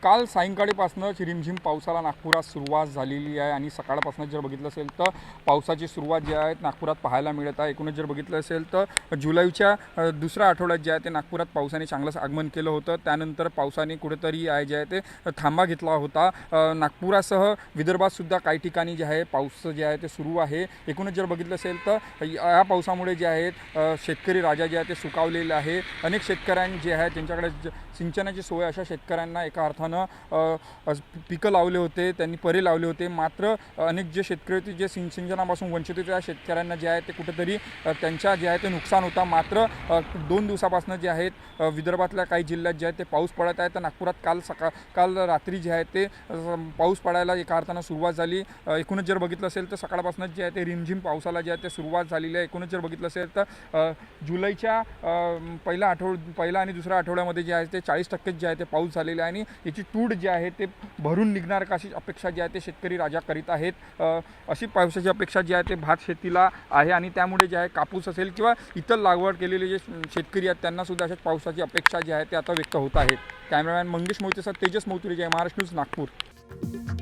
काल सायंकाळीपासूनच रिमझिम पावसाला नागपुरात सुरुवात झालेली आहे आणि सकाळपासून जर बघितलं असेल तर पावसाची सुरुवात जी आहे नागपुरात पाहायला मिळत आहे। एकूणच जर बघितलं असेल तर जुलैच्या दुसऱ्या आठवड्यात जे आहे ते नागपुरात पावसाने चांगलंच आगमन केलं होतं। त्यानंतर पावसाने कुठेतरी आहे जे आहे ते थांबा घेतला होता। नागपुरासह विदर्भात सुद्धा काही ठिकाणी जे आहे पाऊस जे आहे ते सुरू आहे। एकूणच जर बघितलं असेल तर या पावसामुळे जे आहेत शेतकरी राजा जे आहे ते सुकावलेले आहे। अनेक शेतकऱ्यांनी जे आहे त्यांच्याकडे सिंचनाची सोय अशा शेतकऱ्यांना एका अर्थानं पिकं लावले होते, त्यांनी परे लावले होते। मात्र अनेक जे शेतकरी होते जे सिंचनापासून वंचित होते त्या शेतकऱ्यांना जे आहे ते कुठेतरी त्यांच्या जे आहे ते नुकसान होता। मात्र 2 दिवसापासून जे आहेत विदर्भातल्या काही जिल्ह्यात जे आहे ते पाऊस पडत आहे। तर नागपुरात काल रात्री जे आहे ते पाऊस पडायला एका अर्थानं सुरुवात झाली। एकूणच जर बघितलं असेल तर सकाळपासूनच जे आहे ते रिमझिम पावसाला जे आहे ते सुरुवात झालेली आहे। एकूणच जर बघितलं असेल तर जुलैच्या पहिल्या आणि दुसऱ्या आठवड्यामध्ये जे आहे ते 40% जे आहे ते पाऊस झालेला आहे आणि याची तूड जी आहे ते भरून निघणार का अशी अपेक्षा जी आहे ते शेतकरी राजा करीत आहेत। अशी पावसाची अपेक्षा जी आहे ते भात शेतीला आहे आणि त्यामुळे जे आहे कापूस असेल किंवा इतर लागवड केलेले जे शेतकरी आहेत त्यांना सुद्धा अशाच पावसाची अपेक्षा जी आहे ते आता व्यक्त होत आहेत। कॅमेरामॅन मंगेश मोहितेसह तेजस मौतुरे, जय महाराष्ट्र न्यूज, नागपूर।